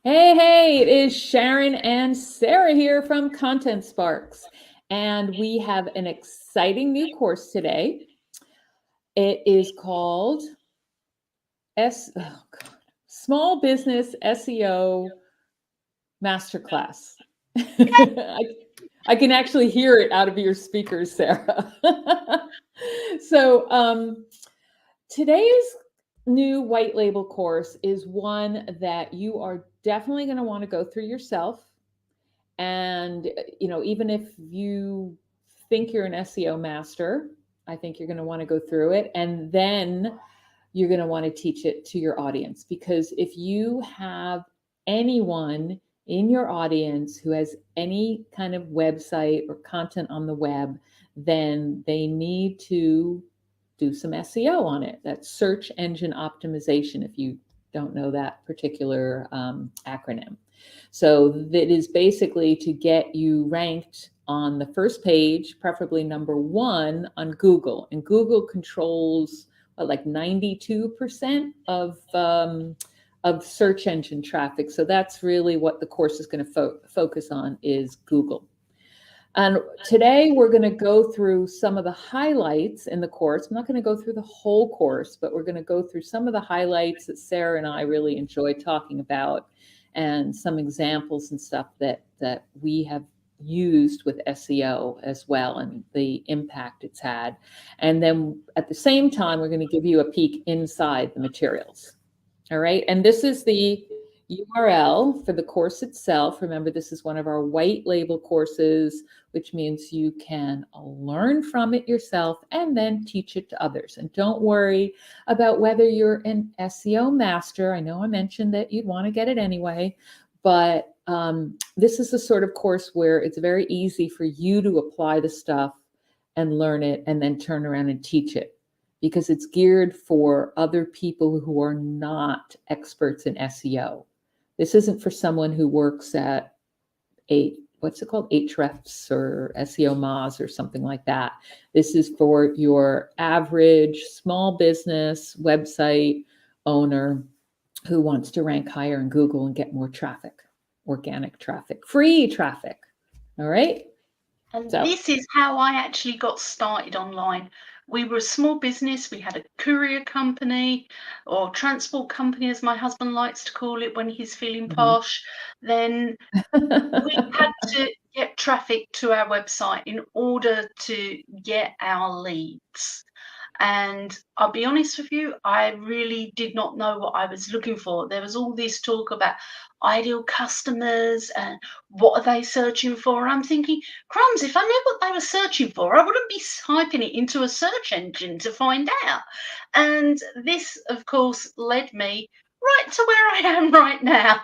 Hey, it is Sharon and Sarah here from Content Sparks. And we have an exciting new course today. It is called Small Business SEO Masterclass. I can actually hear it out of your speakers, Sarah. So today's new white label course is one that you are definitely going to want to go through yourself. And, even if you think you're an SEO master, I think you're going to want to go through it. And then you're going to want to teach it to your audience. Because if you have anyone in your audience who has any kind of website or content on the web, then they need to do some SEO on it. That's search engine optimization, if you don't know that particular acronym. So that is basically to get you ranked on the first page, preferably number one on Google. And Google controls like 92% of search engine traffic. So that's really what the course is going to focus on, is Google. And today we're going to go through some of the highlights in the course. I'm not going to go through the whole course, but we're going to go through some of the highlights that Sarah and I really enjoy talking about, and some examples and stuff that we have used with SEO as well, and the impact it's had. And then at the same time, we're going to give you a peek inside the materials. All right. And this is the URL for the course itself. Remember, this is one of our white label courses, which means you can learn from it yourself and then teach it to others. And don't worry about whether you're an SEO master. I know I mentioned that you'd want to get it anyway, but this is the sort of course where it's very easy for you to apply the stuff and learn it and then turn around and teach it, because it's geared for other people who are not experts in SEO. This isn't for someone who works at Ahrefs or SEO Moz or something like that. This is for your average small business website owner who wants to rank higher in Google and get more traffic, organic traffic, free traffic. All right. And this is how I actually got started online. We were a small business. We had a courier company, or transport company, as my husband likes to call it when he's feeling posh. Then we had to get traffic to our website in order to get our leads. And I'll be honest with you, I really did not know what I was looking for. There was all this talk about ideal customers and what are they searching for. I'm thinking, crumbs, if I knew what they were searching for, I wouldn't be typing it into a search engine to find out. And this, of course, led me right to where I am right now,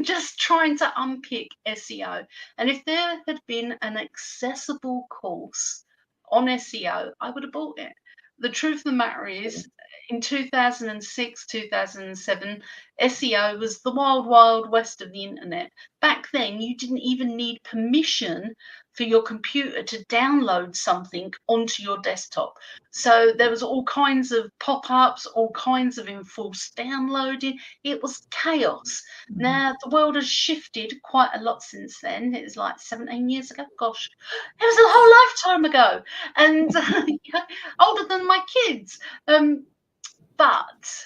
just trying to unpick SEO. And if there had been an accessible course on SEO, I would have bought it. The truth of the matter is, in 2006, 2007, SEO was the wild, wild west of the internet. Back then, you didn't even need permission for your computer to download something onto your desktop. So there was all kinds of pop-ups, all kinds of enforced downloading. It was chaos. Now, the world has shifted quite a lot since then. It was like 17 years ago. Gosh, it was a whole lifetime ago. And older than my kids. But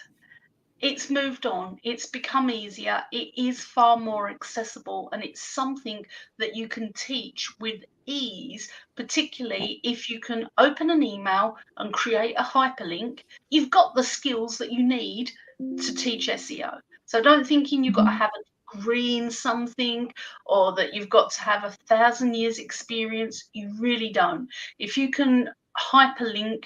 it's moved on. It's become easier. It is far more accessible, and it's something that you can teach with ease, particularly if you can open an email and create a hyperlink. You've got the skills that you need to teach SEO. So don't thinking you've got to have a degree in something, or that you've got to have 1,000 years experience. You really don't. If you can hyperlink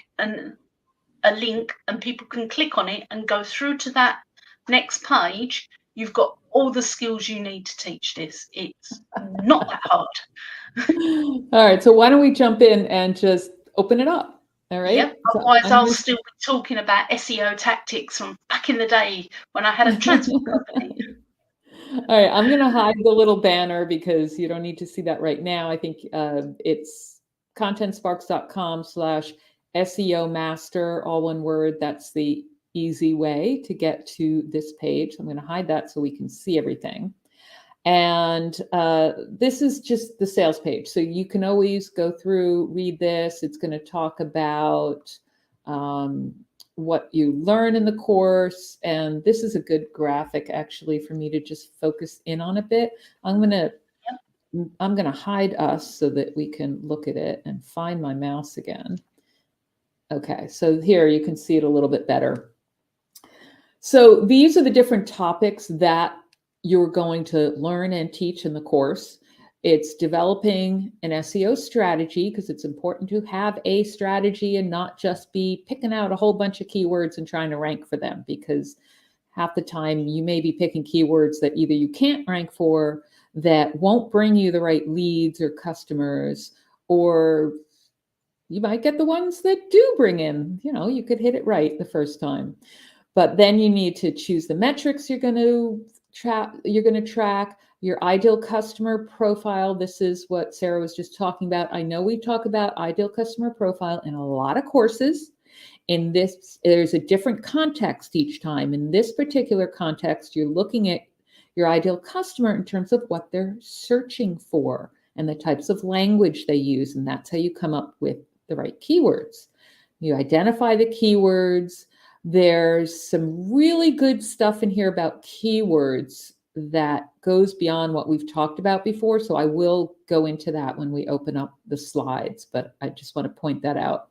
a link and people can click on it and go through to that next page, you've got all the skills you need to teach this. It's not that hard. All right. So why don't we jump in and just open it up? All right. Yep. Otherwise, I'll still be talking about SEO tactics from back in the day when I had a transport company. All right. I'm going to hide the little banner because you don't need to see that right now. I think it's contentsparks.com/SEO master, all one word. That's the easy way to get to this page. I'm going to hide that so we can see everything. And this is just the sales page. So you can always go through, read this. It's going to talk about what you learn in the course. And this is a good graphic actually for me to just focus in on a bit. I'm going to hide us so that we can look at it and find my mouse again. Okay, so here you can see it a little bit better. So these are the different topics that you're going to learn and teach in the course. It's developing an SEO strategy, because it's important to have a strategy and not just be picking out a whole bunch of keywords and trying to rank for them, because half the time you may be picking keywords that either you can't rank for, that won't bring you the right leads or customers, or you might get the ones that do bring in, you could hit it right the first time. But then you need to choose the metrics you're going to track, your ideal customer profile. This is what Sarah was just talking about. I know we talk about ideal customer profile in a lot of courses. In this, there's a different context each time. In this particular context, you're looking at your ideal customer in terms of what they're searching for and the types of language they use. And that's how you come up with the right keywords. You identify the keywords. There's some really good stuff in here about keywords that goes beyond what we've talked about before. So I will go into that when we open up the slides, but I just want to point that out.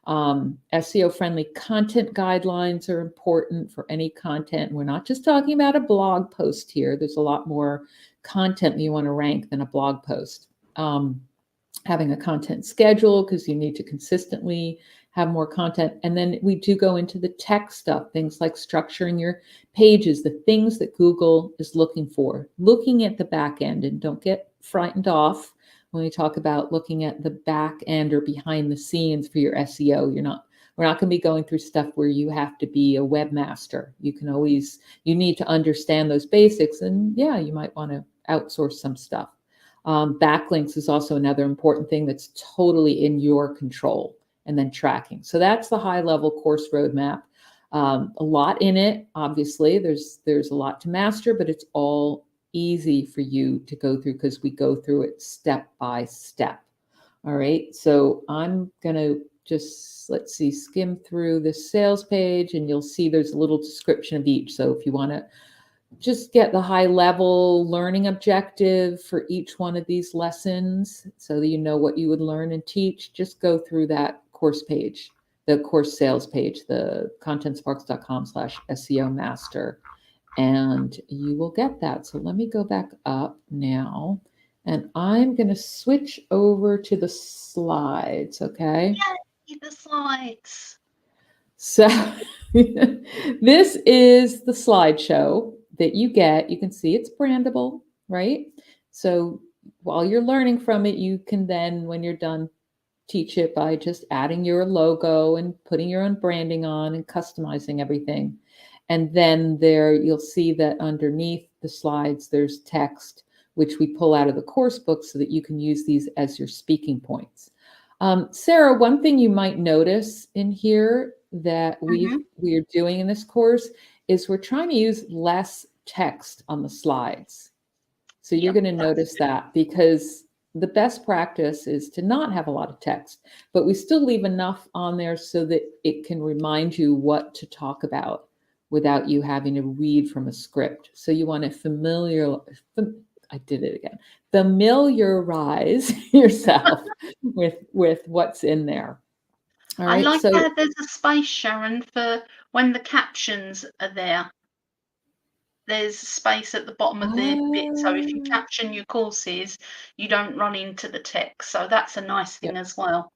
SEO-friendly content guidelines are important for any content. We're not just talking about a blog post here. There's a lot more content that you want to rank than a blog post. Having a content schedule, because you need to consistently have more content. And then we do go into the tech stuff, things like structuring your pages, the things that Google is looking for, looking at the back end. And don't get frightened off when we talk about looking at the back end or behind the scenes for your SEO. We're not going to be going through stuff where you have to be a webmaster. You need to understand those basics. And yeah, you might want to outsource some stuff. Backlinks is also another important thing that's totally in your control. And then tracking. So that's the high level course roadmap. A lot in it, obviously. There's a lot to master, but it's all easy for you to go through because we go through it step by step. All right. So I'm going to just, let's see, skim through this sales page, and you'll see there's a little description of each. So if you want to just get the high level learning objective for each one of these lessons so that you know what you would learn and teach, just go through that course page, the course sales page, the contentsparks.com/SEO master, and you will get that. So let me go back up now, and I'm going to switch over to the slides. Okay. Yay, the slides. So this is the slideshow that you get. You can see it's brandable, right? So while you're learning from it, you can then, when you're done, teach it by just adding your logo and putting your own branding on and customizing everything. And then there you'll see that underneath the slides, there's text, which we pull out of the course book so that you can use these as your speaking points. Sarah, one thing you might notice in here that we're doing in this course is we're trying to use less text on the slides. So you're going to notice that, because the best practice is to not have a lot of text, but we still leave enough on there so that it can remind you what to talk about without you having to read from a script. So you want to familiarize yourself with what's in there. All right. I like how there's a space, Sharon, for when the captions are there. There's space at the bottom of the bit, so if you caption your courses, you don't run into the text. So that's a nice thing as well.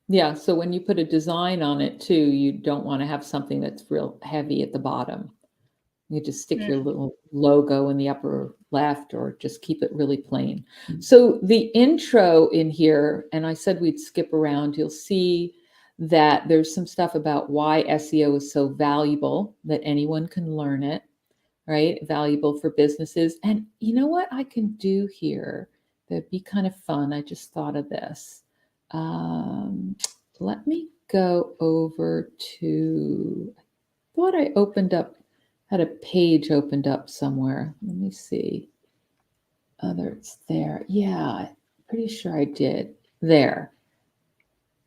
Yeah, so when you put a design on it too, you don't want to have something that's real heavy at the bottom. You just stick your little logo in the upper left, or just keep it really plain. So the intro in here, and I said we'd skip around, you'll see that there's some stuff about why SEO is so valuable, that anyone can learn it, right? Valuable for businesses. And you know what I can do here that'd be kind of fun? I just thought of this. Let me go over to, I thought I had a page opened up somewhere. Let me see. It's there. Yeah, pretty sure I did. There.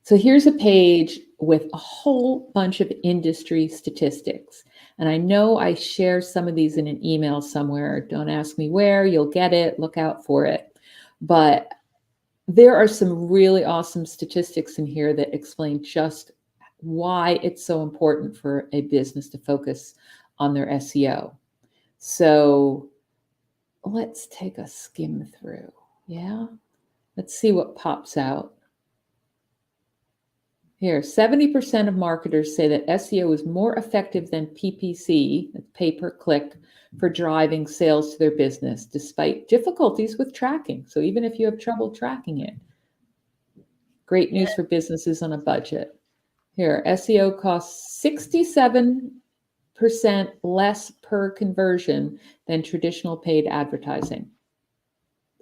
So here's a page with a whole bunch of industry statistics. And I know I share some of these in an email somewhere. Don't ask me where, you'll get it, look out for it. But there are some really awesome statistics in here that explain just why it's so important for a business to focus on their SEO. So let's take a skim through. Yeah, let's see what pops out. Here, 70% of marketers say that SEO is more effective than PPC, pay per click, for driving sales to their business, despite difficulties with tracking. So even if you have trouble tracking it, great news for businesses on a budget. Here, SEO costs 67% less per conversion than traditional paid advertising,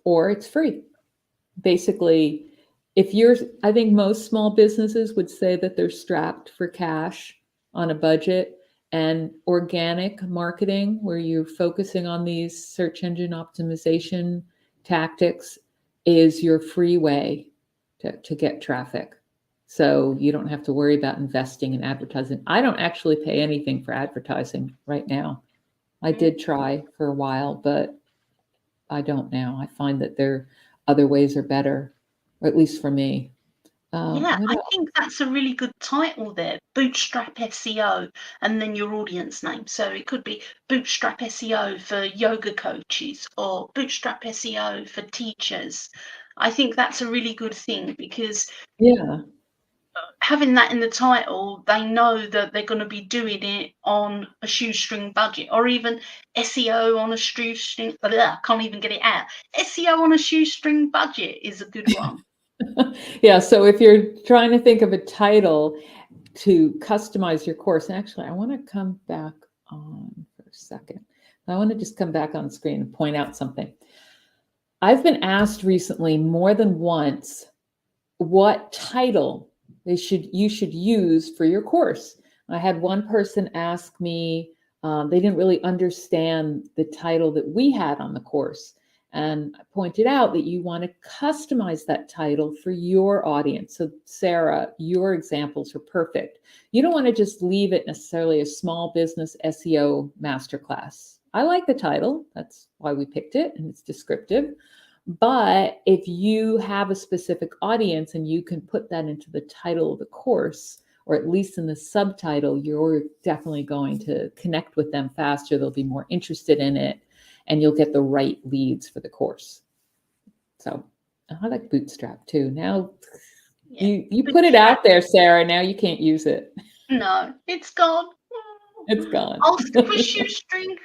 or it's free. Basically, I think most small businesses would say that they're strapped for cash on a budget, and organic marketing, where you're focusing on these search engine optimization tactics, is your free way to get traffic. So you don't have to worry about investing in advertising. I don't actually pay anything for advertising right now. I did try for a while, but I don't now. I find that other ways are better, or at least for me. Yeah, What I else? think that's a really good title there, Bootstrap SEO, and then your audience name. So it could be Bootstrap SEO for yoga coaches or Bootstrap SEO for teachers. I think that's a really good thing because Yeah. having that in the title, they know that they're going to be doing it on a shoestring budget, or even SEO on a shoestring. I can't even get it out. SEO on a shoestring budget is a good one. Yeah. So if you're trying to think of a title to customize your course, and actually, I want to come back on for a second. I want to just come back on screen and point out something. I've been asked recently more than once what title you should use for your course. I had one person ask me, they didn't really understand the title that we had on the course. And I pointed out that you want to customize that title for your audience. So Sarah, your examples are perfect. You don't want to just leave it necessarily a small business SEO masterclass. I like the title. That's why we picked it, and it's descriptive. But if you have a specific audience and you can put that into the title of the course, or at least in the subtitle, you're definitely going to connect with them faster. They'll be more interested in it, and you'll get the right leads for the course. So I like Bootstrap too. Now Yeah, you put it Bootstrap. out there, Sarah. Now you can't use it. No, it's gone. It's gone. I'll stick with shoestring.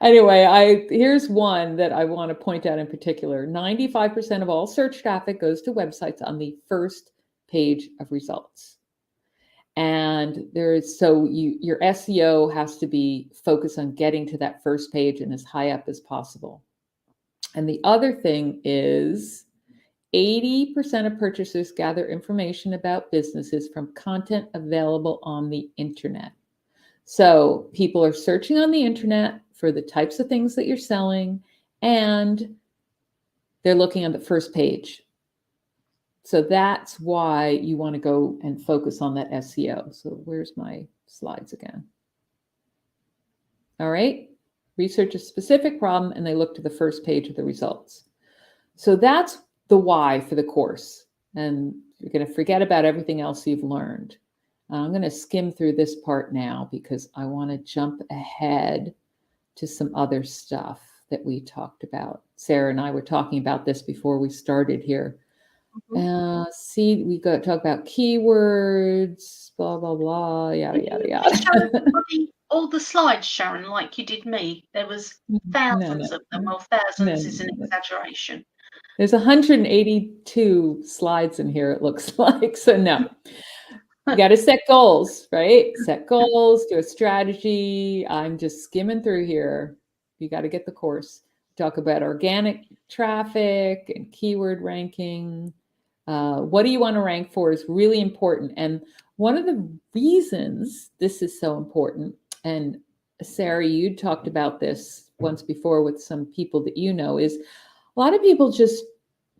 Anyway, here's one that I want to point out in particular. 95% of all search traffic goes to websites on the first page of results. And your SEO has to be focused on getting to that first page and as high up as possible. And the other thing is 80% of purchasers gather information about businesses from content available on the internet. So people are searching on the internet for the types of things that you're selling, and they're looking on the first page. So that's why you want to go and focus on that SEO. So where's my slides again? All right. Research a specific problem, and they look to the first page of the results. So that's the why for the course. And you're going to forget about everything else you've learned. I'm going to skim through this part now because I want to jump ahead to some other stuff that we talked about. Sarah and I were talking about this before we started here. We got to talk about keywords, blah, blah, blah, yada, yada, yada. Show everybody all the slides, Sharon, like you did me. There was thousands of them. Well, thousands is an exaggeration. There's 182 slides in here, it looks like. So no. You got to set goals, right? Set goals, do a strategy. I'm just skimming through here. You got to get the course. Talk about organic traffic and keyword ranking. What do you want to rank for is really important. And One of the reasons this is so important, and Sarah, you talked about this once before with some people that you know, is a lot of people just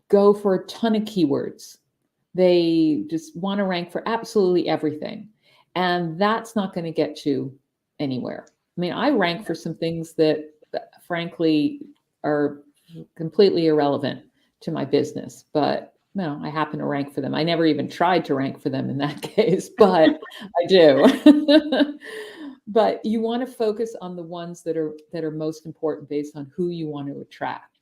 go for a ton of keywords. They just want to rank for absolutely everything. And that's not going to get you anywhere. I mean, I rank for some things that, frankly, are completely irrelevant to my business, but no, I happen to rank for them. I never even tried to rank for them in that case, but I do. But you want to focus on the ones that are most important based on who you want to attract.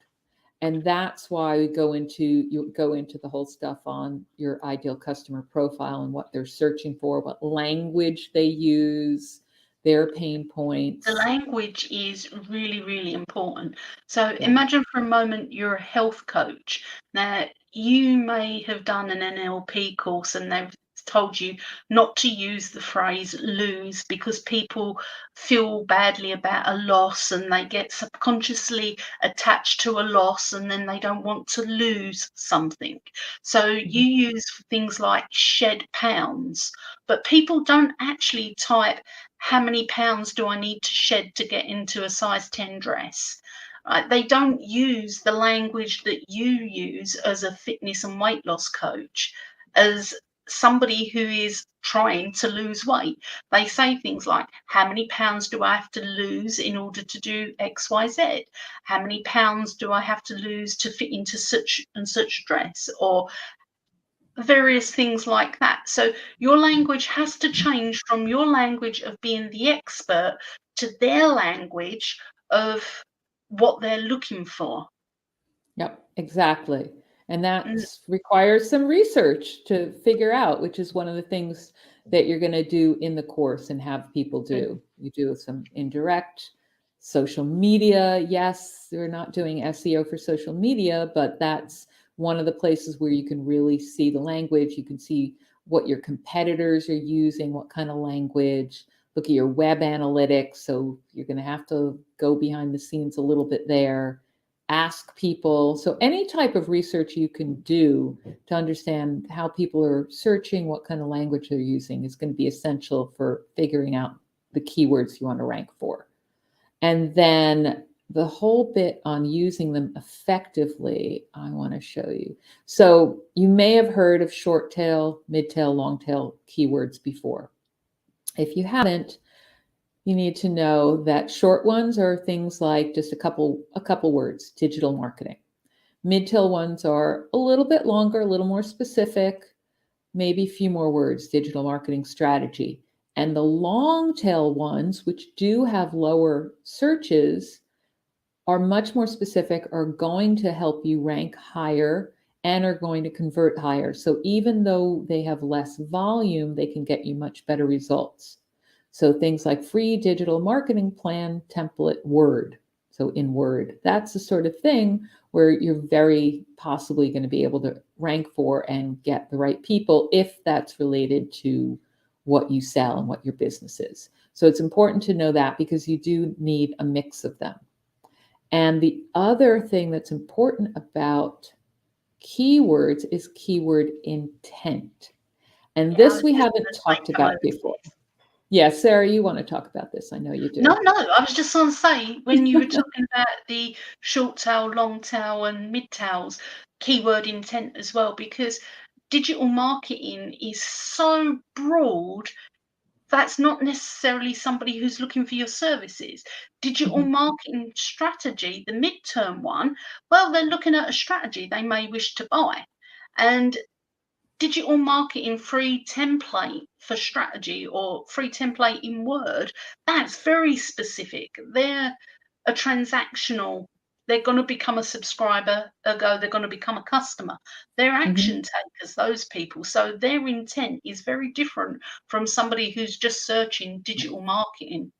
And that's why you go into the whole stuff on your ideal customer profile and what they're searching for, what language they use, their pain The points. language is really, really important. So Yeah. imagine for a moment you're a health coach. Now, you may have done an NLP course and they've told you not to use the phrase lose because people feel badly about a loss and they get subconsciously attached to a loss and then they don't want to lose something. So Mhm. you use things like shed pounds, but people don't actually type how many pounds do I need to shed to get into a size 10 dress? They don't use the language that you use as a fitness and weight loss coach, as somebody who is trying to lose weight. They say things like, how many pounds do I have to lose in order to do XYZ? How many pounds do I have to lose to fit into such and such dress? Or various things like that. So your language has to change from your language of being the expert to their language of what they're looking for. Yep, exactly. And Mm, that requires some research to figure out, which is one of the things that you're going to do in the course and have people mm. do. You do some indirect social media. Yes, we're not doing SEO for social media, but that's one of the places where you can really see the language. You can see what your competitors are using, what kind of language. Look at your web analytics. So you're going to have to go behind the scenes a little bit there, ask people. So any type of research you can do to understand how people are searching, what kind of language they're using is going to be essential for figuring out the keywords you want to rank for. And then the whole bit on using them effectively, I want to show you. So you may have heard of short tail, mid tail, long tail keywords before. If you haven't, you need to know that short ones are things like just a couple words, digital marketing. Mid-tail ones are a little bit longer, a little more specific, maybe a few more words, digital marketing strategy. And the long tail ones, which do have lower searches, are much more specific, are going to help you rank higher and are going to convert higher. So even though they have less volume, they can get you much better results. So things like free digital marketing plan template Word. So in Word, that's the sort of thing where you're very possibly going to be able to rank for and get the right people if that's related to what you sell and what your business is. So it's important to know that because you do need a mix of them. And the other thing that's important about keywords is keyword intent. And Yeah, I this was we just haven't going to talked come over about to before. this. Yeah, Sarah, you want to talk about this? I know you No, do. no, I was just going to say when you were talking about the short tail, long tail, and mid tails, keyword intent as well, because digital marketing is so broad. That's not necessarily somebody who's looking for your services. Digital Mhm, marketing strategy, the midterm one, well, they're looking at a strategy they may wish to buy. And digital marketing free template for strategy or free template in Word, that's very specific. They're a transactional. They're going to become a subscriber, ergo, they're going to become a customer. They're mhm. action takers, those people. So their intent is very different from somebody who's just searching digital marketing.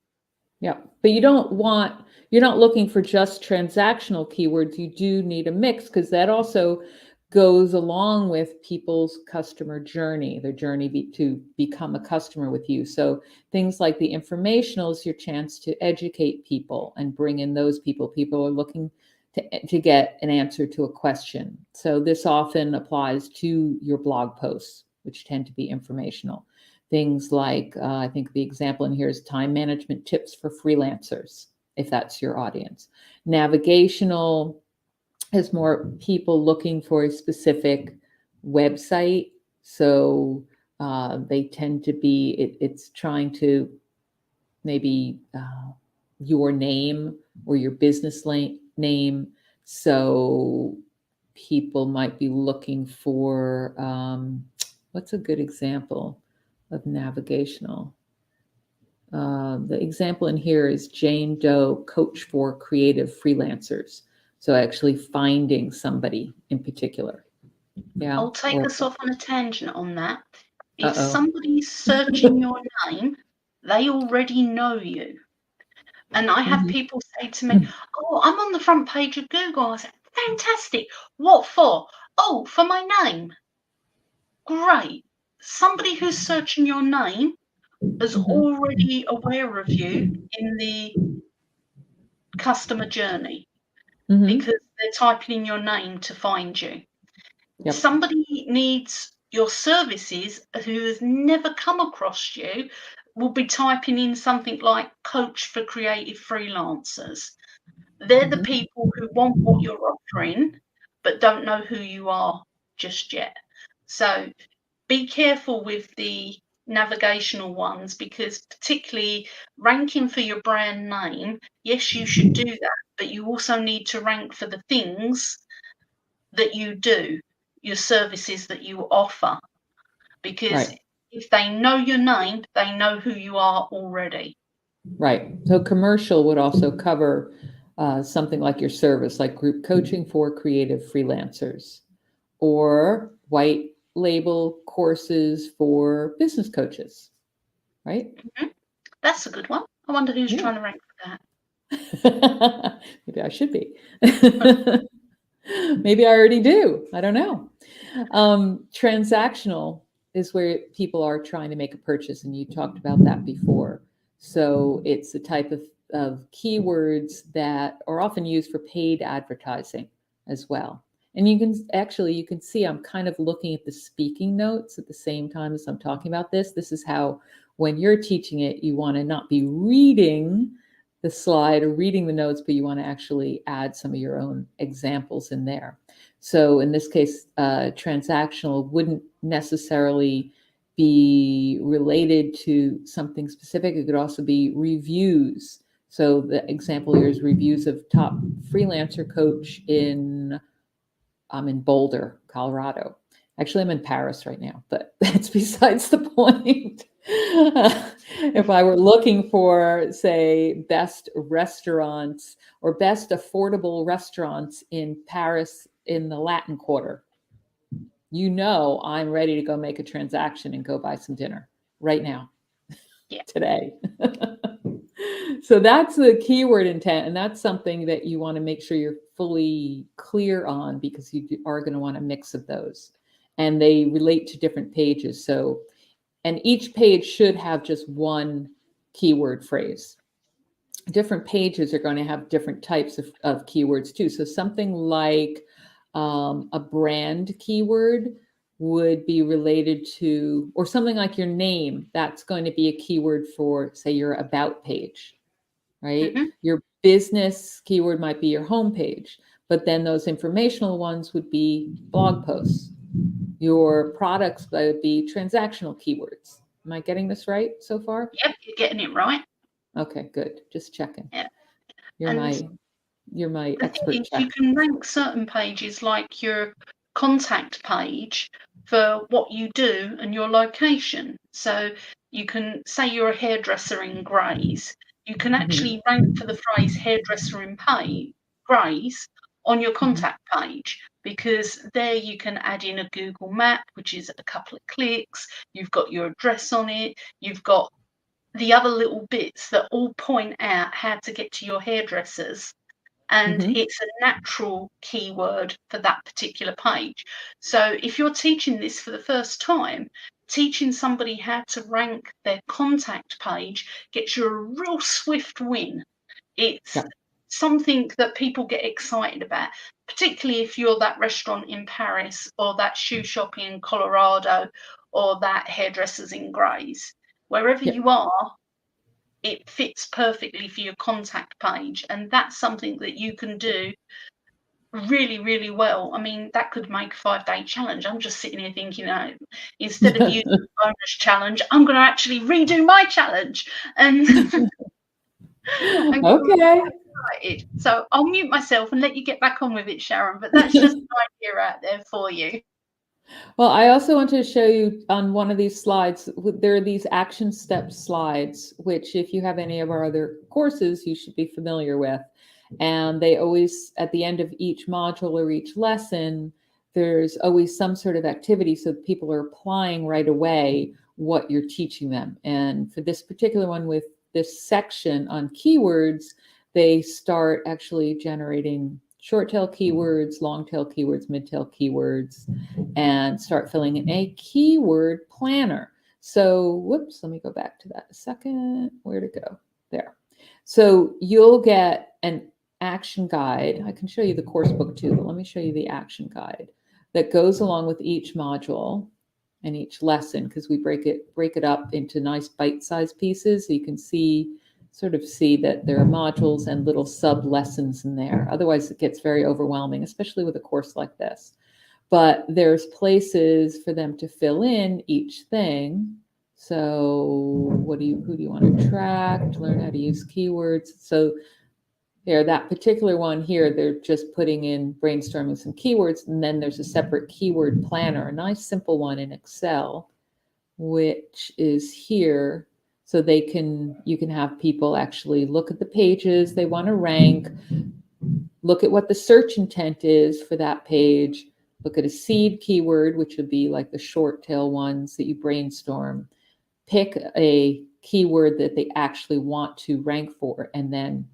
Yeah, but you're not looking for just transactional keywords. You do need a mix because that also goes along with people's customer journey, their journey to become a customer with you. So things like the informational is your chance to educate people and bring in those people. People are looking to get an answer to a question. So this often applies to your blog posts, which tend to be informational. Things like, I think the example in here is time management tips for freelancers, if that's your audience. Navigational is more people looking for a specific website. So they tend to be, it's trying to maybe your name or your business name. So people might be looking for, what's a good example of navigational? The example in here is Jane Doe coach for creative freelancers. So actually finding somebody in particular. Yeah. I'll take us off on a tangent on that. If Uh-oh. somebody's searching your name, they already know you. And I have people say to me, "Oh, I'm on the front page of Google." I said, "Fantastic. What for?" "Oh, for my name." Great. Somebody who's searching your name is already aware of you in the customer journey because they're typing in your name to find you. Yep. Somebody needs your services who has never come across you will be typing in something like coach for creative freelancers. They're the people who want what you're offering but don't know who you are just yet. So be careful with the navigational ones because particularly ranking for your brand name, yes, you should do that, but you also need to rank for the things that you do, your services that you offer, because Right. if they know your name, they know who you are already. Right. So commercial would also cover something like your service, like group coaching for creative freelancers, or white label courses for business coaches, right? That's a good one. I wonder who's Yeah. trying to rank for that. Maybe I should be. Maybe I already do. I don't know. Transactional is where people are trying to make a purchase, and you talked about that before. So it's a type of keywords that are often used for paid advertising as well. And you can see I'm kind of looking at the speaking notes at the same time as I'm talking about this. This is how when you're teaching it, you want to not be reading the slide or reading the notes, but you want to actually add some of your own examples in there. So in this case, transactional wouldn't necessarily be related to something specific. It could also be reviews. So the example here is reviews of top freelancer coach I'm in Boulder, Colorado. Actually, I'm in Paris right now, but that's besides the point. If I were looking for, say, best restaurants or best affordable restaurants in Paris in the Latin Quarter, I'm ready to go make a transaction and go buy some dinner right now, Yeah. today. So that's the keyword intent, and that's something that you want to make sure you're fully clear on because you are going to want a mix of those, and they relate to different pages. So, and each page should have just one keyword phrase. Different pages are going to have different types of keywords too. So something like a brand keyword would be related to, or something like your name, that's going to be a keyword for, say, your about page, right? Your business keyword might be your homepage, but then those informational ones would be blog posts. Your products would be transactional keywords. Am I getting this right so far? Yep, you're getting it right. Okay, good. Just checking. Yeah. You're And my you're my the thing expert is, you check. can rank certain pages like your contact page for what you do and your location. So you can say you're a hairdresser in Grays. You can actually rank for the phrase hairdresser in Grays on your contact page because there you can add in a Google map, which is a couple of clicks. You've got your address on it. You've got the other little bits that all point out how to get to your hairdressers, and Mm-hmm. it's a natural keyword for that particular page. So if you're teaching this for the first time, teaching somebody how to rank their contact page gets you a real swift win. It's Yeah. something that people get excited about, particularly if you're that restaurant in Paris or that shoe shop in Colorado or that hairdresser's in Grays. Wherever Yeah. you are, it fits perfectly for your contact page, and that's something that you can do really, really well. I mean, that could make a 5-day challenge. I'm just sitting here thinking, instead of using the bonus challenge, I'm going to actually redo my challenge and, and get Okay. excited. So I'll mute myself and let you get back on with it, Sharon. But that's just an idea out there for you. Well, I also want to show you on one of these slides, there are these action step slides, which if you have any of our other courses, you should be familiar with. And they always, at the end of each module or each lesson, there's always some sort of activity so people are applying right away what you're teaching them. And for this particular one with this section on keywords, they start actually generating short tail keywords, long tail keywords, mid tail keywords, and start filling in a keyword planner. So, whoops, let me go back to that a second. Where'd it go? There. So you'll get an action guide. I can show you the course book too, but let me show you the action guide that goes along with each module and each lesson, because we break it up into nice bite-sized pieces so you can sort of see that there are modules and little sub lessons in there. Otherwise, it gets very overwhelming, especially with a course like this. But there's places for them to fill in each thing. So who do you want to track, to learn how to use keywords? So there, that particular one here, they're just putting in brainstorming some keywords, and then there's a separate keyword planner, a nice simple one in Excel, which is here. So you can have people actually look at the pages they want to rank, look at what the search intent is for that page, look at a seed keyword, which would be like the short tail ones that you brainstorm, pick a keyword that they actually want to rank for, and then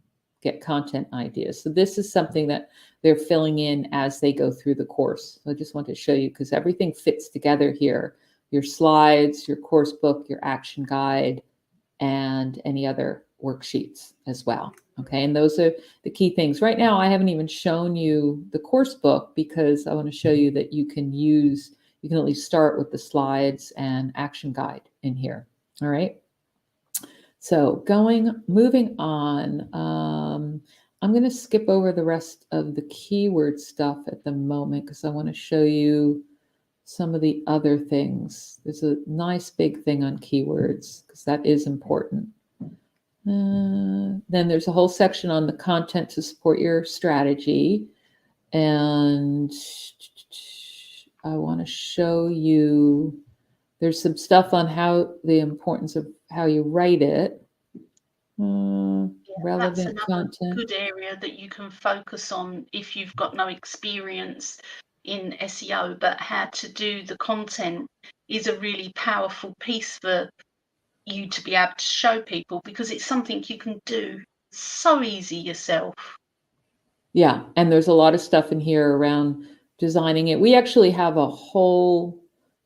get content ideas. So this is something that they're filling in as they go through the course. So I just want to show you, because everything fits together here. Your slides, your course book, your action guide, and any other worksheets as well. Okay, and those are the key things. Right now, I haven't even shown you the course book because I want to show you that you can at least start with the slides and action guide in here. All right. So moving on, I'm going to skip over the rest of the keyword stuff at the moment because I want to show you some of the other things. There's a nice big thing on keywords because that is important. Then there's a whole section on the content to support your strategy. And I want to show you, there's some stuff on the importance of how you write it. Relevant that's another content. good area that you can focus on if you've got no experience in SEO, but how to do the content is a really powerful piece for you to be able to show people, because it's something you can do so easy yourself. Yeah, and there's a lot of stuff in here around designing it. We actually have a whole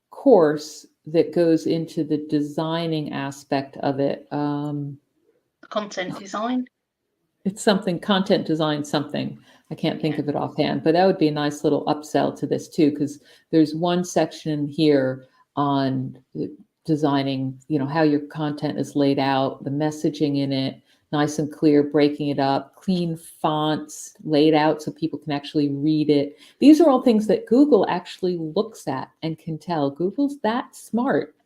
course that goes into the designing aspect of it. Content design. It's something, content design something. I can't think of it offhand, but that would be a nice little upsell to this too, because there's one section here on designing, how your content is laid out, the messaging in it, nice and clear, breaking it up, clean fonts laid out so people can actually read it. These are all things that Google actually looks at and can tell. Google's that smart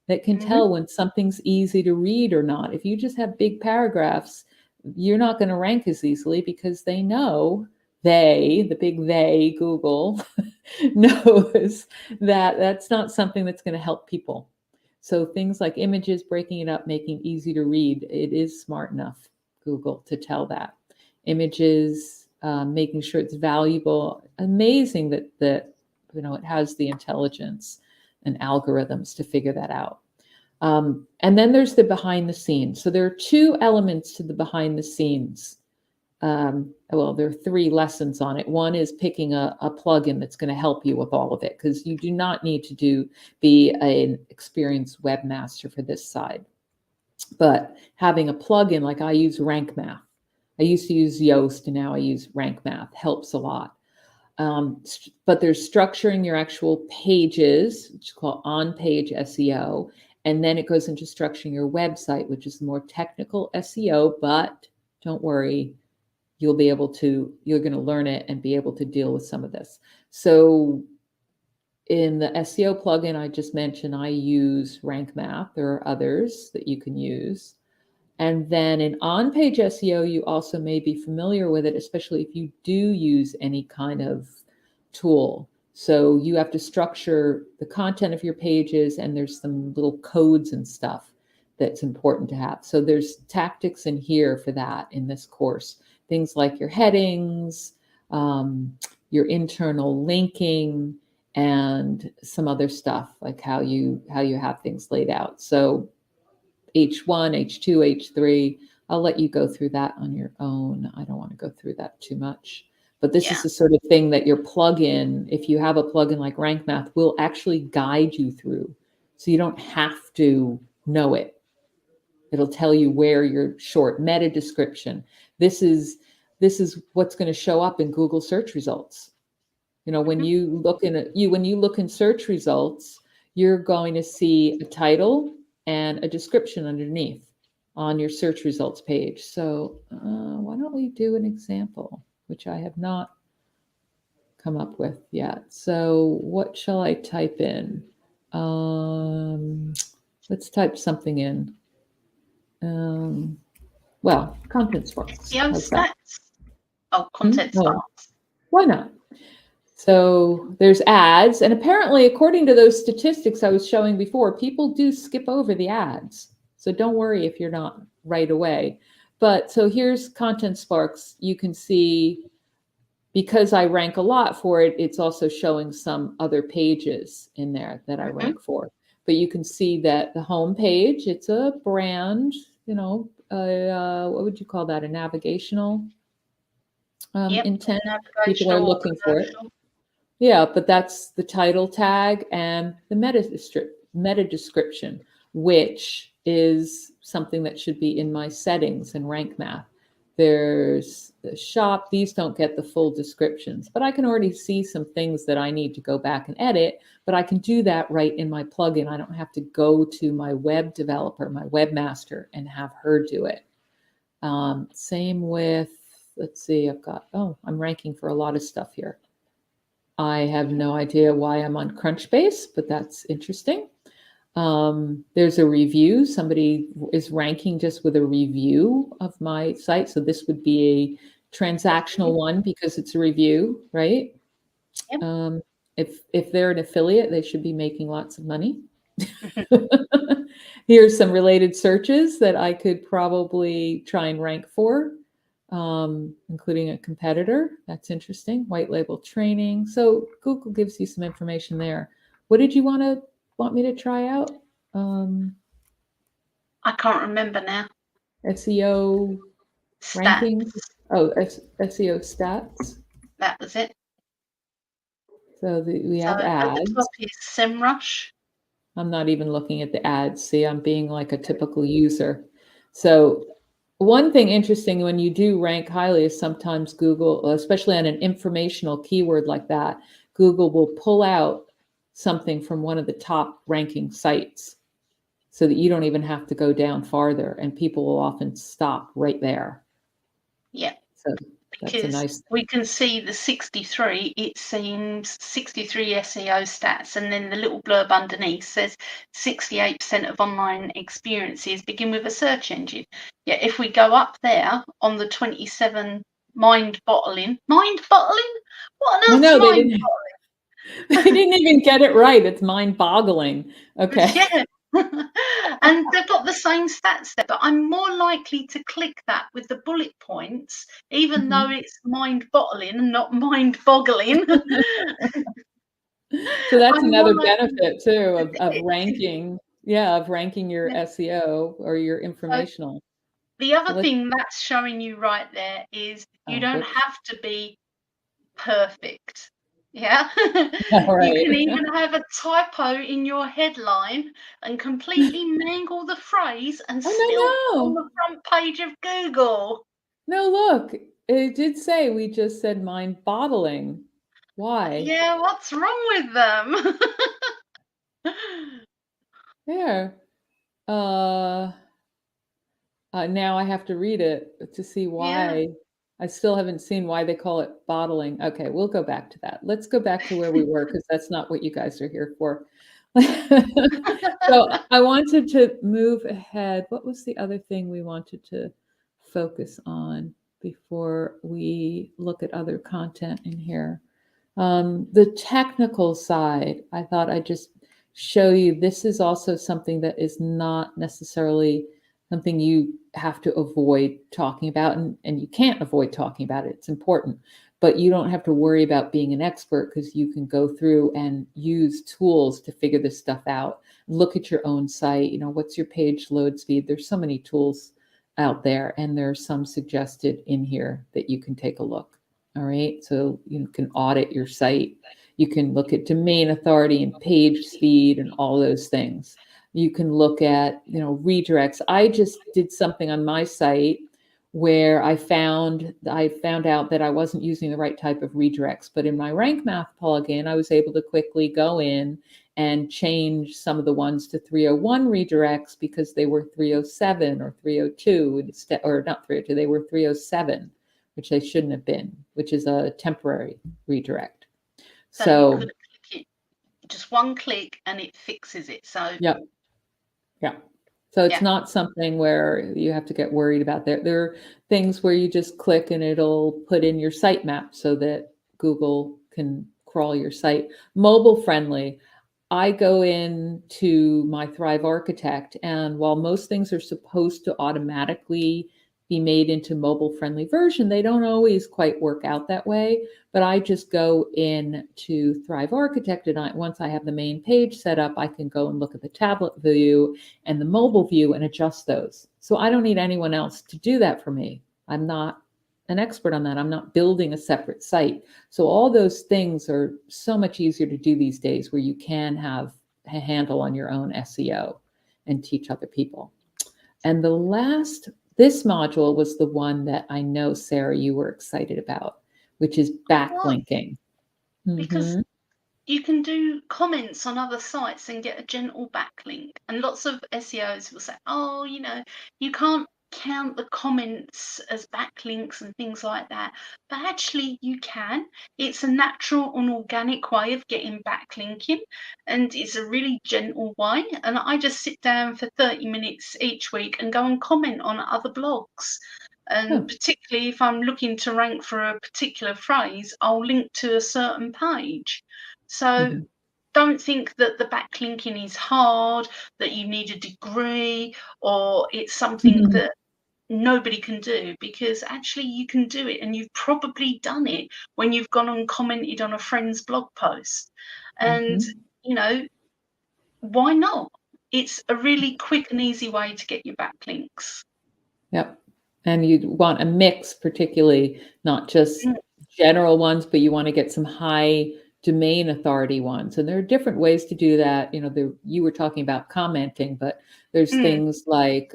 that can tell when something's easy to read or not. If you just have big paragraphs, you're not going to rank as easily because they know, the big they, Google, knows that that's not something that's going to help people. So things like images, breaking it up, making it easy to read, it is smart enough, Google, to tell that. Images, making sure it's valuable. Amazing that it has the intelligence and algorithms to figure that out. And then there's the behind the scenes. So there are two elements to the behind the scenes. Well, there are 3 lessons on it. One is picking a plugin that's going to help you with all of it, because you do not need to be an experienced webmaster for this side. But having a plugin, like I use Rank Math. I used to use Yoast and now I use Rank Math, helps a lot. But there's structuring your actual pages, which is called on-page SEO, and then it goes into structuring your website, which is the more technical SEO. But don't worry, you're going to learn it and be able to deal with some of this. So in the SEO plugin I just mentioned, I use Rank Math. There are others that you can use. And then in on-page SEO, you also may be familiar with it, especially if you do use any kind of tool. So you have to structure the content of your pages, and there's some little codes and stuff that's important to have. So there's tactics in here for that in this course. Things like your headings, your internal linking, and some other stuff like how you have things laid out. So H1, H2, H3. I'll let you go through that on your own. I don't want to go through that too much. But this is the sort of thing that your plugin, if you have a plugin like Rank Math, will actually guide you through. So you don't have to know it. It'll tell you where your short meta description. This is what's going to show up in Google search results. You know, when you look in search results, you're going to see a title and a description underneath on your search results page. So why don't we do an example, which I have not come up with yet. So what shall I type in? Let's type something in. Well, content sparks. SEO stats. Oh, content Oh, sparks. why not? So there's ads, and apparently, according to those statistics I was showing before, people do skip over the ads. So don't worry if you're not right away. But so here's Content Sparks. You can see, because I rank a lot for it, it's also showing some other pages in there that I rank for. But you can see that the home page, it's a brand, what would you call that? A navigational intent. People are looking for it. Yeah, but that's the title tag and the meta description, which is something that should be in my settings in Rank Math. There's the shop. These don't get the full descriptions, but I can already see some things that I need to go back and edit, but I can do that right in my plugin. I don't have to go to my web developer, my webmaster, and have her do it. Same with, let's see, I'm ranking for a lot of stuff here. I have no idea why I'm on Crunchbase, but that's interesting. There's a review. Somebody is ranking just with a review of my site. So this would be a transactional one because it's a review, right? Yep. If they're an affiliate, they should be making lots of money. Here's some related searches that I could probably try and rank for. Including a competitor. That's interesting. White label training. So Google gives you some information there. What did you want me to try out? I can't remember now. SEO ranking. Oh, SEO stats. That was it. So we have ads. At the top is SEMrush. I'm not even looking at the ads. See, I'm being like a typical user. So one thing interesting when you do rank highly is sometimes Google, especially on an informational keyword like that, Google will pull out something from one of the top ranking sites so that you don't even have to go down farther, and people will often stop right there. Yeah. So that's a nice. We can see the 63, it seems 63 SEO stats, and then the little blurb underneath says 68% of online experiences begin with a search engine. Yeah, if we go up there on the 27 mind boggling. What on earth is mind boggling? They didn't even get it right. It's mind boggling. Okay. Yeah. And they've got the same stats there, but I'm more likely to click that with the bullet points, even though it's mind-boggling and not mind-boggling. So that's another benefit too of ranking. Yeah, of ranking your SEO or your informational. The other thing that's showing you right there is you don't have to be perfect. Yeah. Right. You can even have a typo in your headline and completely mangle the phrase and still be on the front page of Google. No, look, it did say, we just said mind boggling. Why? Yeah, what's wrong with them? There. Uh, now I have to read it to see Yeah. why. I still haven't seen why they call it bottling. Okay, we'll go back to that. Let's go back to where we were because that's not what you guys are here for. So I wanted to move ahead. What was the other thing we wanted to focus on before we look at other content in here? The technical side, I thought I'd just show you this is also something that is not necessarily something you have to avoid talking about, and you can't avoid talking about it. It's important, but you don't have to worry about being an expert because you can go through and use tools to figure this stuff out. Look at your own site. What's your page load speed? There's so many tools out there, and there's some suggested in here that you can take a look. All right. So you can audit your site. You can look at domain authority and page speed and all those things. You can look at, redirects. I just did something on my site where I found out that I wasn't using the right type of redirects, but in my Rank Math plugin, I was able to quickly go in and change some of the ones to 301 redirects because they were 307 or 302 instead, or not 302, they were 307, which they shouldn't have been, which is a temporary redirect. So you So, could click it, just one click and it fixes it. So yep, yeah. So it's yeah, not something where you have to get worried about. There are things where you just click and it'll put in your sitemap so that Google can crawl your site. Mobile friendly. I go into my Thrive Architect, and while most things are supposed to automatically be made into mobile friendly version, they don't always quite work out that way. But I just go in to Thrive Architect, and once I have the main page set up, I can go and look at the tablet view and the mobile view and adjust those. So I don't need anyone else to do that for me. I'm not an expert on that. I'm not building a separate site. So all those things are so much easier to do these days where you can have a handle on your own SEO and teach other people. And this module was the one that I know, Sarah, you were excited about, which is what? backlinking. Because Mm-hmm. you can do comments on other sites and get a gentle backlink. And lots of SEOs will say, oh, you can't count the comments as backlinks and things like that. But actually, you can. It's a natural and organic way of getting backlinking, and it's a really gentle way. And I just sit down for 30 minutes each week and go and comment on other blogs. And Oh, particularly if I'm looking to rank for a particular phrase, I'll link to a certain page. So mm-hmm. don't think that the backlinking is hard, that you need a degree, or it's something Mm-hmm. that nobody can do, because actually you can do it, and you've probably done it when you've gone and commented on a friend's blog post. And, Mm-hmm. you know, why not? It's a really quick and easy way to get your backlinks. Yep. And you'd want a mix, particularly not just Mm, general ones, but you want to get some high domain authority ones. And there are different ways to do that. You were talking about commenting, but there's mm, things like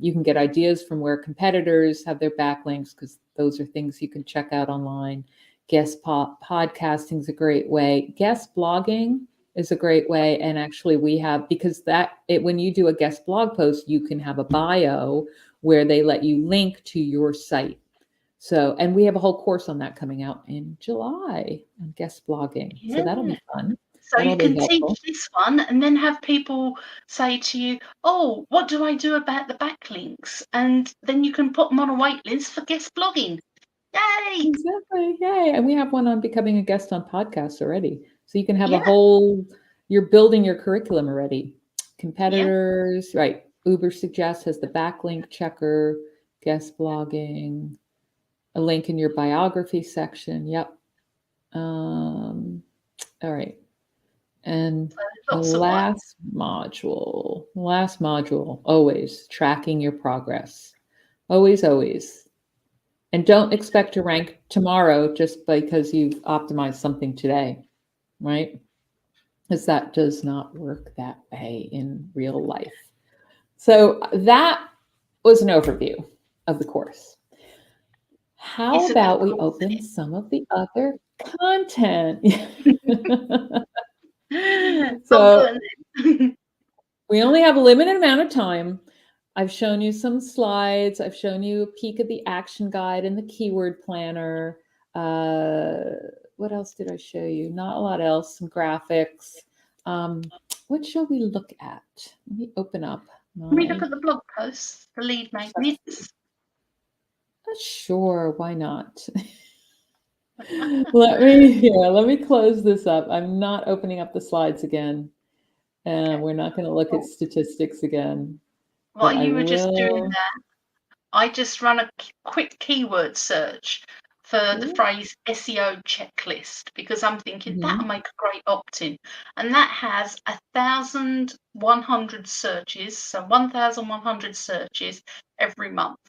you can get ideas from where competitors have their backlinks, because those are things you can check out online. Podcasting is a great way. Guest blogging is a great way. And actually, we have, because when you do a guest blog post, you can have a bio where they let you link to your site. So, and we have a whole course on that coming out in July on guest blogging. So that'll yeah. be fun. So That'll you be can helpful. teach this one and then have people say to you, oh, what do I do about the backlinks? And then you can put them on a wait list for guest blogging. Yay! Exactly. Yay. And we have one on becoming a guest on podcasts already. So you can have Yeah, you're building your curriculum already. yeah. Competitors, right. Uber Suggest has the backlink checker, guest blogging, a link in your biography section. Yep. All right. And So the lots of ways. last module, always tracking your progress. Always, always. And don't expect to rank tomorrow just because you've optimized something today, right? Because that does not work that way in real life. So that was an overview of the course. How It's a good about we course, open isn't some of the other content? it? Oh, So goodness. we only have a limited amount of time. I've shown you some slides. I've shown you a peek at the action guide and the keyword planner. Uh, what else did I show you? Not a lot else. Some graphics. Um, what shall we look at? Let me open up Can we look my. at the blog posts, the lead magnets? Sure, why not? Let me close this up. I'm not opening up the slides again. And Okay. we're not going to look at Well, statistics again, while but I you were just doing will. that, I just run a quick keyword search for the Cool. phrase SEO checklist because I'm thinking that'll Mhm. make a great opt-in. And that has 1,100 searches, so 1,100 searches every month.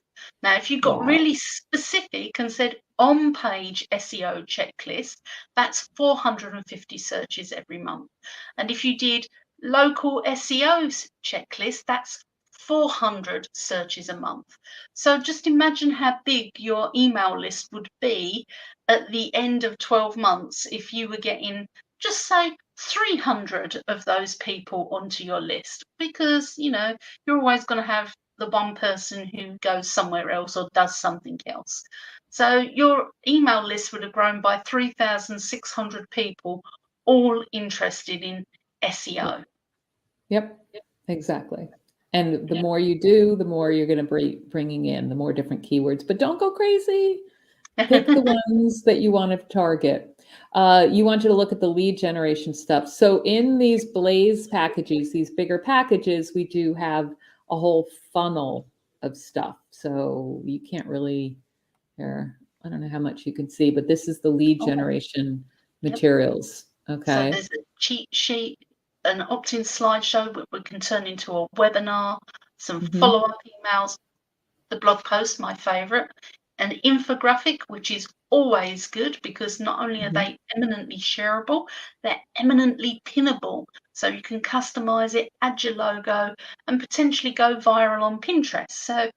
Now, if you got Wow. really specific and said on-page SEO checklist, that's 450 searches every month. And if you did local SEO checklist, that's 400 searches a month. So just imagine how big your email list would be at the end of 12 months if you were getting, just say, 300 of those people onto your list, because you're always going to have the one person who goes somewhere else or does something else. So your email list would have grown by 3,600 people, all interested in Yep. SEO. Yep. Exactly. And the more you do, the more you're going to be bringing in the more different keywords. But don't go crazy. Pick the ones that you want to target. You want you to look at the lead generation stuff. So in these Blaze packages, these bigger packages, we do have a whole funnel of stuff. So you can't really here. I don't know how much you can see, but this is the lead Oh, generation yep. materials. So Okay. there's a cheat sheet, an opt-in slideshow that we can turn into a webinar, some Hmm. follow-up emails, the blog post, my favorite, an infographic, which is always good because not only are Hmm. they eminently shareable, they're eminently pinnable. So you can customize it, add your logo, and potentially go viral on Pinterest. So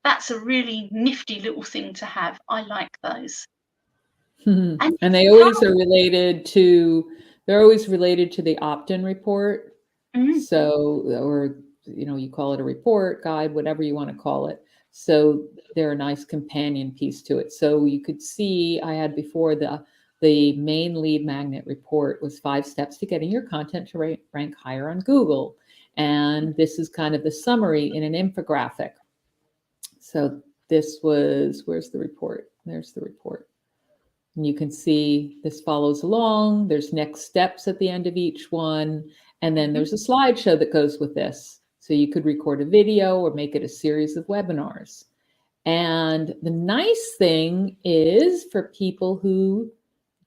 that's a really nifty little thing to have. I like those. And And it's they always are related to, they're always related to the opt-in report. mm, So, or, you call it a report, guide, whatever you want to call it. So they're a nice companion piece to it. So you could see I had before the main lead magnet report was 5 steps to getting your content to rank higher on Google. And this is kind of the summary in an infographic. So this was, where's the report? There's the report. And you can see this follows along. There's next steps at the end of each one. And then mhm. there's a slideshow that goes with this. So you could record a video or make it a series of webinars. And the nice thing is for people who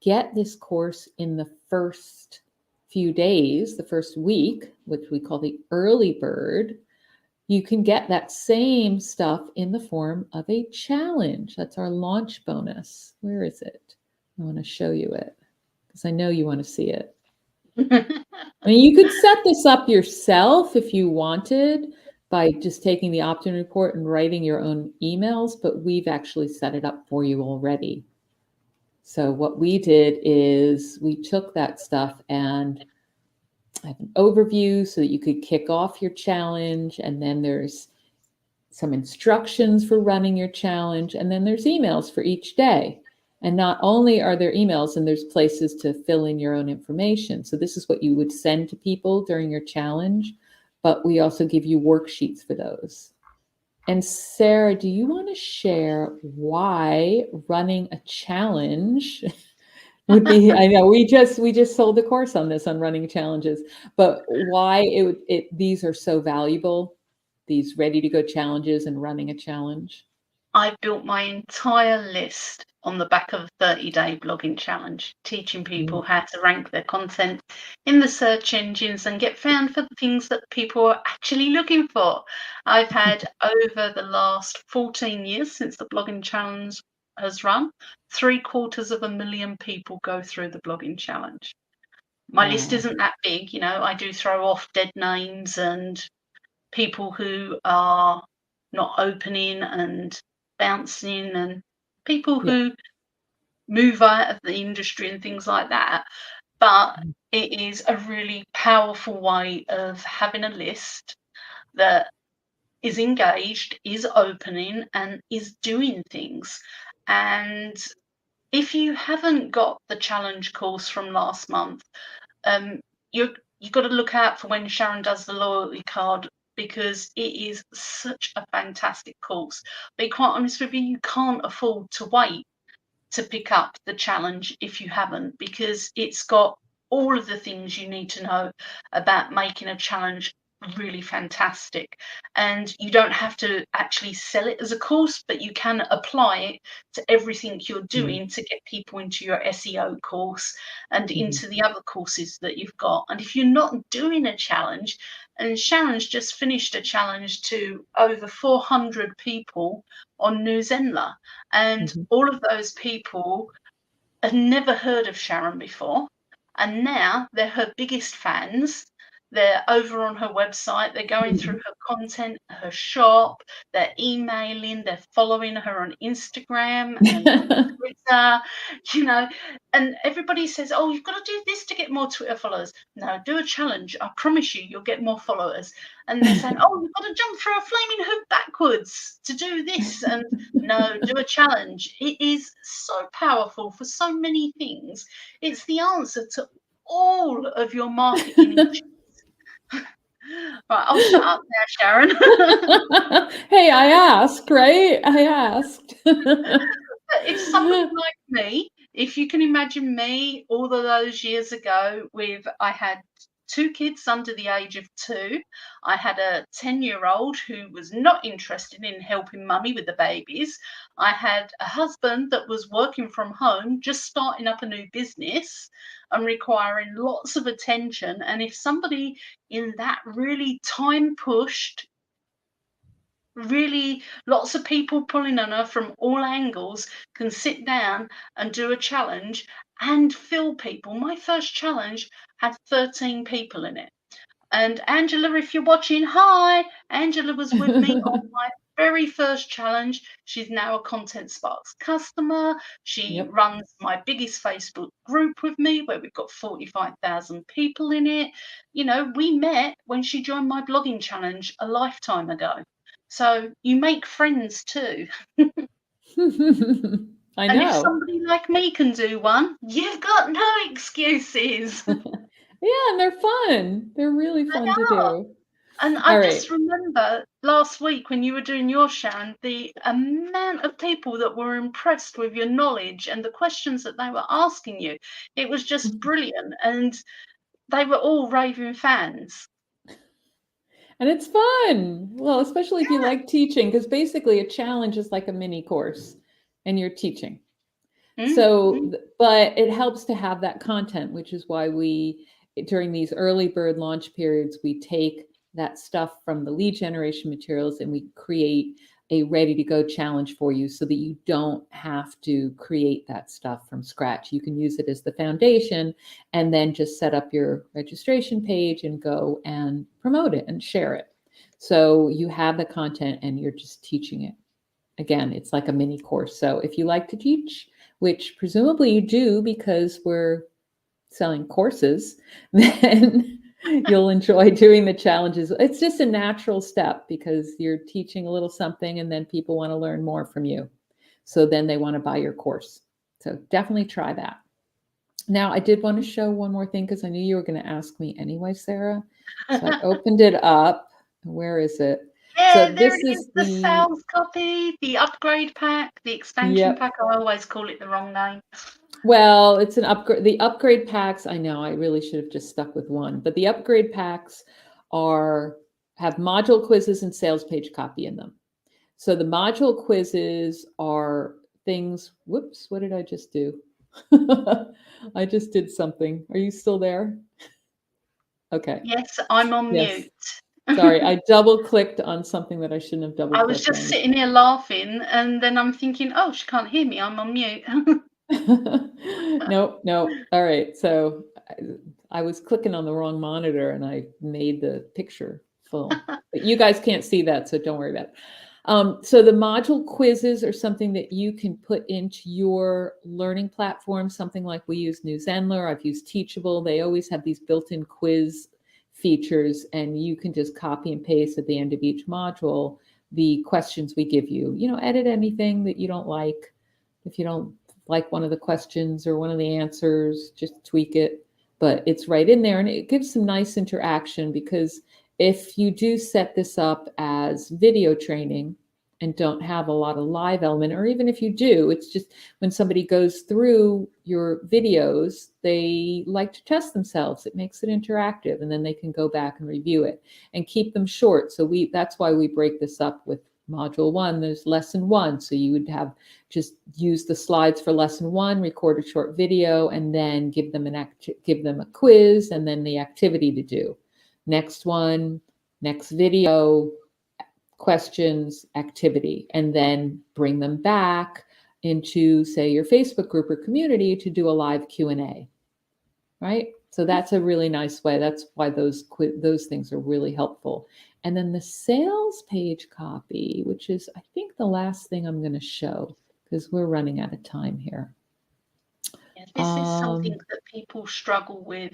get this course in the first few days, the first week, which we call the early bird, you can get that same stuff in the form of a challenge. That's our launch bonus. Where is it? I want to show you it because I know you want to see it. I mean, you could set this up yourself if you wanted by just taking the opt-in report and writing your own emails, but we've actually set it up for you already. So what we did is we took that stuff and I have an overview so that you could kick off your challenge, and then there's some instructions for running your challenge, and then there's emails for each day. And not only are there emails, and there's places to fill in your own information. So this is what you would send to people during your challenge, but we also give you worksheets for those. And Sarah, do you want to share why running a challenge would be, I know we just sold the course on this on running challenges, but why these are so valuable, these ready to go challenges and running a challenge? I built my entire list on the back of a 30-day blogging challenge, teaching people Mm. how to rank their content in the search engines and get found for the things that people are actually looking for. I've had over the last 14 years since the blogging challenge has run, 750,000 people go through the blogging challenge. My list Wow. isn't that big, I do throw off dead names and people who are not opening and bouncing and people Yeah. who move out of the industry and things like that. But it is a really powerful way of having a list that is engaged, is opening, and is doing things. And if you haven't got the challenge course from last month, um, you've got to look out for when Sharon does the loyalty card, because it is such a fantastic course. Be quite honest with you, you can't afford to wait to pick up the challenge if you haven't, because it's got all of the things you need to know about making a challenge really fantastic. And you don't have to actually sell it as a course, but you can apply it to everything you're Mhm. doing to get people into your SEO course and Mhm. into the other courses that you've got. And if you're not doing a challenge, and Sharon's just finished a challenge to over 400 people on New Zenla, and Mhm. all of those people had never heard of Sharon before, and now they're her biggest fans. They're over on her website, they're going through Mhm. her content, her shop, they're emailing, they're following her on Instagram and on Twitter, you know, and everybody says, "Oh, you've got to do this to get more Twitter followers." No, do a challenge. I promise you, you'll get more followers. And they're saying, "Oh, you've got to jump through a flaming hoop backwards to do this." And no, do a challenge. It is so powerful for so many things. It's the answer to all of your marketing issues. Right, I'll shut up now, Sharon. Hey, I asked, right? I asked. But if somebody like me, if you can imagine me all of those years ago, with I had 2 kids under the age of 2. I had a 10-year-old who was not interested in helping mummy with the babies. I had a husband that was working from home, just starting up a new business and requiring lots of attention. And if somebody in that really time pushed, really lots of people pulling on her from all angles, can sit down and do a challenge and fill people. My first challenge had 13 people in it. And Angela, if you're watching, hi. Angela was with me on my very first challenge. She's now a Content Sparks customer. She Yep. runs my biggest Facebook group with me, where we've got 45,000 people in it. You know, we met when she joined my blogging challenge a lifetime ago. So you make friends too. I And if know. somebody like me can do one, you've got no excuses. Yeah, and they're fun. They're really They fun to are. do. And All I right. just remember last week when you were doing your Sharon, the amount of people that were impressed with your knowledge and the questions that they were asking you. It was just brilliant. And they were all raving fans. And it's fun. Well, especially if you like teaching, because basically a challenge is like a mini course and you're teaching. Mm, So, mm, but it helps to have that content, which is why we, during these early bird launch periods, we take that stuff from the lead generation materials and we create a ready to go challenge for you so that you don't have to create that stuff from scratch. You can use it as the foundation and then just set up your registration page and go and promote it and share it. So you have the content and you're just teaching it. Again, it's like a mini course. So if you like to teach, which presumably you do because we're selling courses, then you'll enjoy doing the challenges. It's just a natural step because you're teaching a little something and then people want to learn more from you. So then they want to buy your course. So definitely try that. Now, I did want to show one more thing because I knew you were going to ask me anyway, Sarah. So I mm. opened it up. Where is it? Yeah, So there this it is. is The the, sales copy, the upgrade pack, the expansion yep. pack. I always call it the wrong name. Well, it's an upgrade. The upgrade packs, I know, I really should have just stuck with one, but the upgrade packs are have module quizzes and sales page copy in them. So the module quizzes are things, whoops, what did I just do? I just did something. Are you still there? Okay. Yes, I'm on Yes. mute. Sorry, I double clicked on something that I shouldn't have double I was clicked just on. sitting here laughing, and then I'm thinking, oh, she can't hear me. I'm on mute. Nope, nope. All right. So I was clicking on the wrong monitor and I made the picture full. But you guys can't see that, so don't worry about it. So the module quizzes are something that you can put into your learning platform, something like we use Newsendler, I've used Teachable. They always have these built-in quiz features, and you can just copy and paste at the end of each module the questions we give you. Edit anything that you don't like. If you don't like one of the questions or one of the answers, just tweak it. But it's right in there, and it gives some nice interaction, because if you do set this up as video training and don't have a lot of live element, or even if you do, it's just when somebody goes through your videos, they like to test themselves. It makes it interactive, and then they can go back and review it and keep them short. So that's why we break this up with module 1. There's lesson 1. So you would have just use the slides for lesson 1, record a short video, and then give them a quiz and then the activity to do. Next one, next video, questions, activity, and then bring them back into, say, your Facebook group or community to do a live Q&A, right? So that's a really nice way. That's why those things are really helpful. And then the sales page copy, which is, I think, the last thing I'm going to show, because we're running out of time here. Yeah, this is something that people struggle with,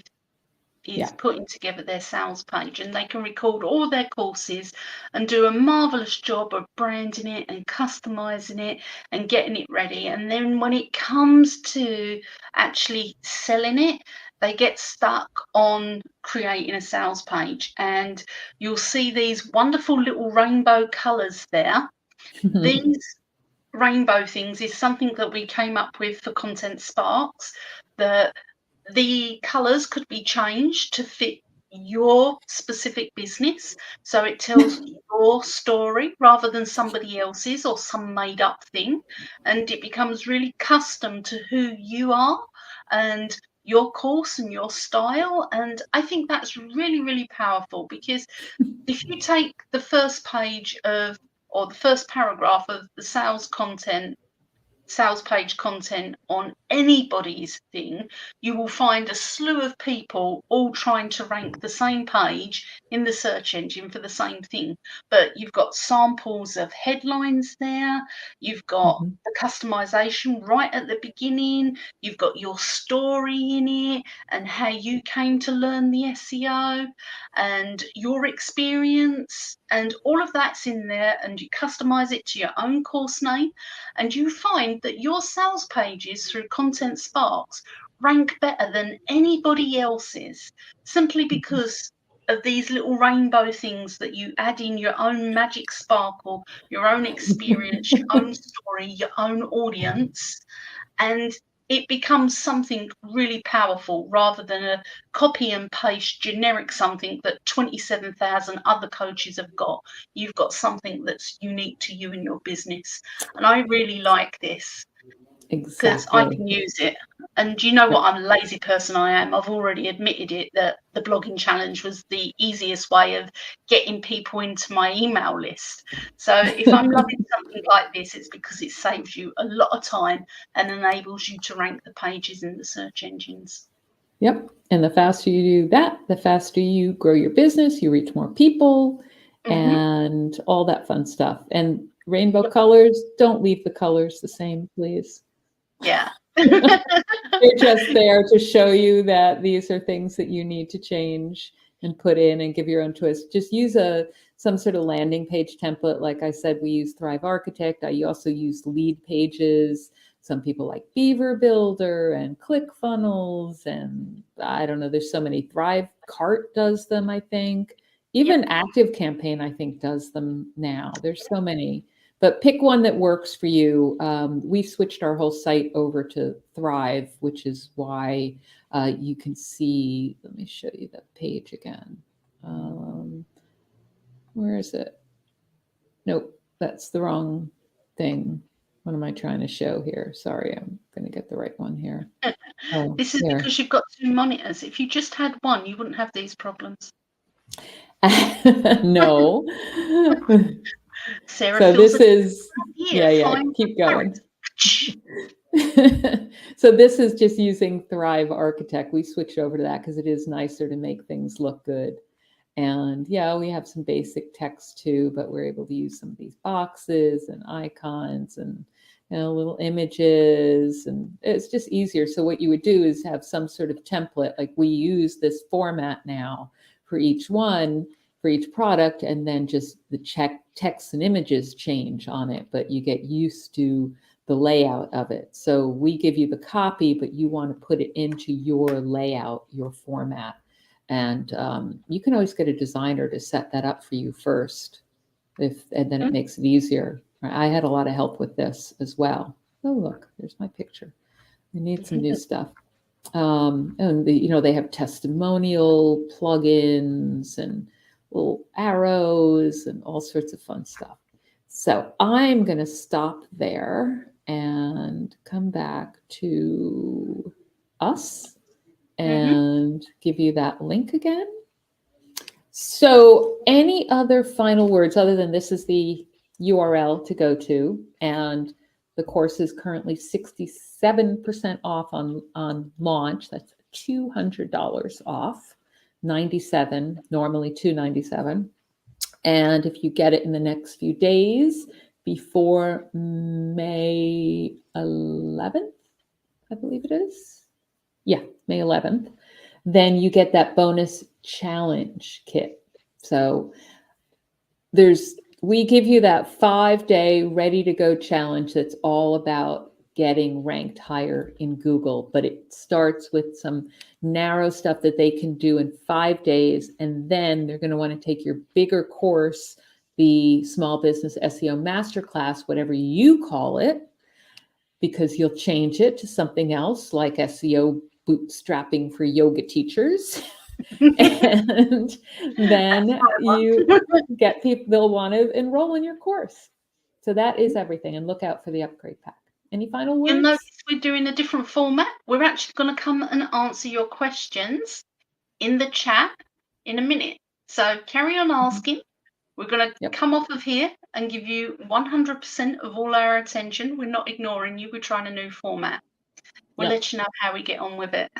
is putting together their sales page, and they can record all their courses and do a marvelous job of branding it and customizing it and getting it ready. And then when it comes to actually selling it, they get stuck on creating a sales page, and you'll see these wonderful little rainbow colors there. These rainbow things is something that we came up with for Content Sparks. The colors could be changed to fit your specific business, so it tells your story rather than somebody else's or some made up thing, and it becomes really custom to who you are and your course and your style. And I think that's really, really powerful, because if you take the first page of, or the first paragraph of the sales page content on anybody's thing, you will find a slew of people all trying to rank the same page in the search engine for the same thing. But you've got samples of headlines there, you've got the customization right at the beginning, you've got your story in it and how you came to learn the SEO and your experience, and all of that's in there, and you customize it to your own course name, and you find that your sales pages through Content Sparks rank better than anybody else's, simply because of these little rainbow things that you add in your own magic sparkle, your own experience, your own story, your own audience, and it becomes something really powerful rather than a copy and paste generic something that 27,000 other coaches have got. You've got something that's unique to you and your business. And I really like this because I can use it. And you know what? I'm a lazy person. I am. I've already admitted it, that the blogging challenge was the easiest way of getting people into my email list. So if I'm loving something like this, it's because it saves you a lot of time and enables you to rank the pages in the search engines. Yep. And the faster you do that, the faster you grow your business, you reach more people, and all that fun stuff. And rainbow colors, don't leave the colors the same, please. Yeah. They're just there to show you that these are things that you need to change and put in and give your own twist. Just use some sort of landing page template. Like I said, we use Thrive Architect. I also use lead pages. Some people like Beaver Builder and ClickFunnels, and I don't know, there's so many. Thrive Cart does them, I think. Even Active Campaign, I think, does them now. There's so many. But pick one that works for you. We switched our whole site over to Thrive, which is why you can see, let me show you the page again. Where is it? Nope, that's the wrong thing. What am I trying to show here? Sorry, I'm going to get the right one here. Oh, this is because you've got 2 monitors. If you just had one, you wouldn't have these problems. No. Sarah, so this is, keep going. So this is just using Thrive Architect. We switched over to that because it is nicer to make things look good. And yeah, we have some basic text too, but we're able to use some of these boxes and icons and little images, and it's just easier. So what you would do is have some sort of template, like we use this format now for each one, for each product, and then just the text and images change on it, but you get used to the layout of it. So we give you the copy, but you want to put it into your layout, your format. And you can always get a designer to set that up for you first, and then it makes it easier. I had a lot of help with this as well. Oh, look, there's my picture. I need some new stuff. And they have testimonial plugins and little arrows and all sorts of fun stuff. So I'm going to stop there and come back to us and give you that link again. So any other final words other than this is the URL to go to, and the course is currently 67% off on launch. That's $200 off, 97, normally $297. And if you get it in the next few days before May 11th, I believe it is. Yeah, May 11th. Then you get that bonus challenge kit. So we give you that 5-day ready to go challenge that's all about getting ranked higher in Google, but it starts with some narrow stuff that they can do in 5 days. And then they're going to want to take your bigger course, the Small Business SEO Masterclass, whatever you call it, because you'll change it to something else like SEO bootstrapping for yoga teachers. And then you get people, they'll want to enroll in your course. So that is everything. And look out for the upgrade pack. Any final words? You'll notice we're doing a different format. We're actually going to come and answer your questions in the chat in a minute. So carry on asking. We're going to come off of here and give you 100% of all our attention. We're not ignoring you. We're trying a new format. We'll let you know how we get on with it.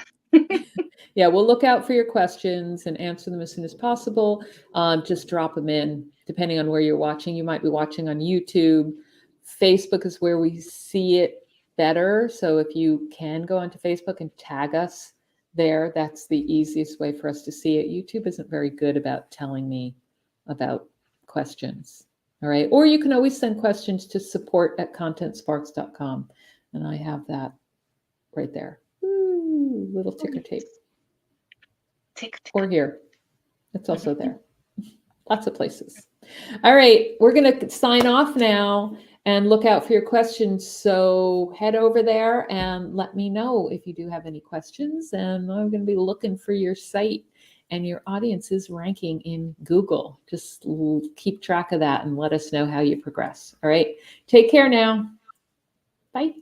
Yeah, we'll look out for your questions and answer them as soon as possible. Just drop them in, depending on where you're watching. You might be watching on YouTube. Facebook is where we see it better. So if you can go onto Facebook and tag us there, that's the easiest way for us to see it. YouTube isn't very good about telling me about questions. All right. Or you can always send questions to support@contentsparks.com. And I have that right there. Ooh, little ticker tape. Or here. It's also there. Lots of places. All right. We're going to sign off now and look out for your questions. So head over there and let me know if you do have any questions. And I'm going to be looking for your site and your audience's ranking in Google. Just keep track of that and let us know how you progress. All right. Take care now. Bye.